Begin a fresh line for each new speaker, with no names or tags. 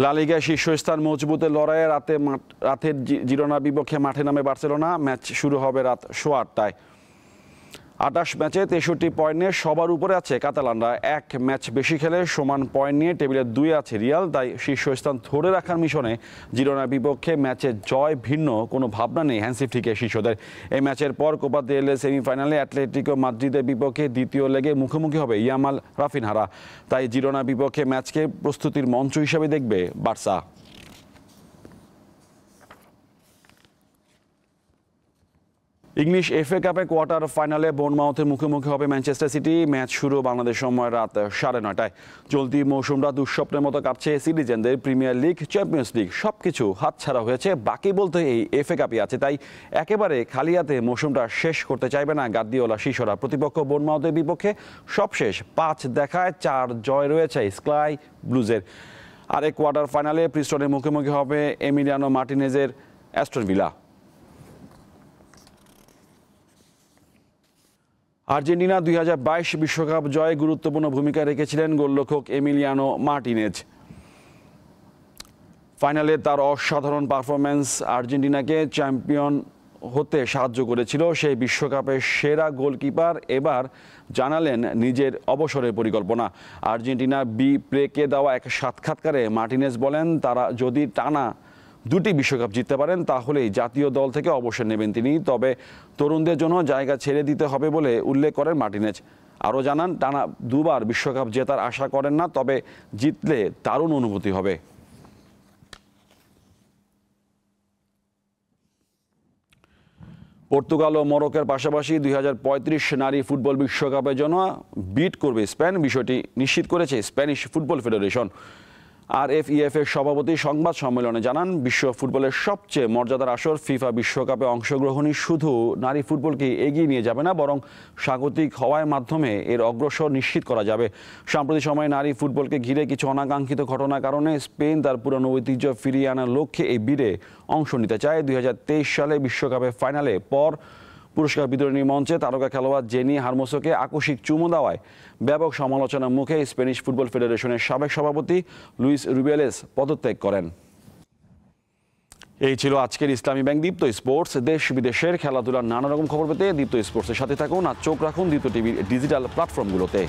লা লিগায় শীর্ষস্থান মজবুতের লড়াইয়ে রাতের জিরোনার বিপক্ষে মাঠে নামে বার্সেলোনা। ম্যাচ শুরু হবে রাত 8:30টায়। 28 ম্যাচে 63 পয়েন্ট নিয়ে সবার উপরে আছে কাতালানরা। এক ম্যাচ বেশি খেলে সমান পয়েন্ট নিয়ে টেবিলে 2 আছে রিয়াল। তাই শীর্ষস্থান ধরে রাখার মিশনে জিরোনার বিপক্ষে ম্যাচে জয় ভিন্ন কোনো ভাবনা নেই হ্যান্সি ফ্লিকের শিষ্যদের। এই ম্যাচের পর কোপা দেল রে সেমিফাইনালে অ্যাটলেটিকো মাদ্রিদের বিপক্ষে দ্বিতীয় লেগে মুখোমুখি হবে ইয়ামাল রাফিনহারা। তাই জিরোনার বিপক্ষে ম্যাচকে প্রস্তুতির মঞ্চ হিসেবে দেখবে বার্সা। ইংলিশ এফএ কাপে কোয়ার্টার ফাইনালে বোর্নমাউথের মুখোমুখি হবে ম্যানচেস্টার সিটি। ম্যাচ শুরু বাংলাদেশ সময় রাত 9:30টায়। চলতি মৌসুমটা দুঃস্বপ্নের মতো কাটছে সিটিজেনদের। প্রিমিয়ার লিগ, চ্যাম্পিয়ন্স লিগ সবকিছু হাতছাড়া হয়েছে। বাকি বলতে এই এফএ কাপই আছে। তাই একেবারে খালি হাতে মৌসুমটা শেষ করতে চাইবে না গার্দিওলা শিষ্যরা। প্রতিপক্ষ বোর্নমাউথের বিপক্ষে সবশেষ 5 দেখায় 4 জয় রয়েছে স্কাই ব্লুজের। আরেক কোয়ার্টার ফাইনালে প্রিস্টনের মুখোমুখি হবে এমিলিয়ানো মার্টিনেজের অ্যাস্টন ভিলা। আর্জেন্টিনা 2022 বিশ্বকাপ জয়ে গুরুত্বপূর্ণ ভূমিকা রেখেছিলেন গোলরক্ষক এমিলিয়ানো মার্টিনেজ। ফাইনালে তার অসাধারণ পারফরম্যান্স আর্জেন্টিনাকে চ্যাম্পিয়ন হতে সাহায্য করেছিল। সেই বিশ্বকাপের সেরা গোলকিপার এবার জানালেন নিজের অবসরের পরিকল্পনা। আর্জেন্টিনা বি প্লেকে দেওয়া এক সাক্ষাৎকারে মার্টিনেজ বলেন, তারা যদি টানা 2টি বিশ্বকাপ জিততে পারেন তাহলেই জাতীয় দল থেকে অবসর নেবেন তিনি। তবে তরুণদের জন্য জায়গা ছেড়ে দিতে হবে বলে উল্লেখ করেন মার্টিনেজ। আরও জানান, টানা 2বার বিশ্বকাপ জেতার আশা করেন না, তবে জিতলে দারুণ অনুভূতি হবে। পর্তুগাল ও মরক্কোর পাশাপাশি 2035 নারী ফুটবল বিশ্বকাপের জন্য বিড করবে স্পেন। বিষয়টি নিশ্চিত করেছে স্প্যানিশ ফুটবল ফেডারেশন। RFEF এর সভাপতি সংবাদ সম্মেলনে জানান, বিশ্ব ফুটবলের সবচেয়ে মর্যাদার আসর ফিফা বিশ্বকাপে অংশগ্রহণই শুধু নারী ফুটবলকে এগিয়ে নিয়ে যাবে না, বরং স্বাগতিক হওয়ার মাধ্যমে এর অগ্রসর নিশ্চিত করা যাবে। সাম্প্রতিক সময়ে নারী ফুটবলকে ঘিরে কিছু অনাকাঙ্ক্ষিত ঘটনার কারণে স্পেন তার পুরনো ঐতিহ্য ফিরিয়ে আনার লক্ষ্যে এই বিডে অংশ নিতে চায়। 2023 সালে বিশ্বকাপের ফাইনালে পর পুরস্কার বিতরণী মঞ্চে তারকা খেলোয়াড় জেনি হারমোসোকে আকস্মিক চুমু দেওয়ায় ব্যাপক সমালোচনার মুখে স্প্যানিশ ফুটবল ফেডারেশনের সাবেক সভাপতি লুইস রুবিয়েলেস পদত্যাগ করেন। এই ছিল আজকের ইসলামী ব্যাংক দীপ্ত স্পোর্টস। দেশ বিদেশের খেলাধুলার নানা রকম খবর পেতে দীপ্ত স্পোর্টসের সাথে থাকুন আর চোখ রাখুন দীপ্ত টিভির ডিজিটাল প্ল্যাটফর্মগুলোতে।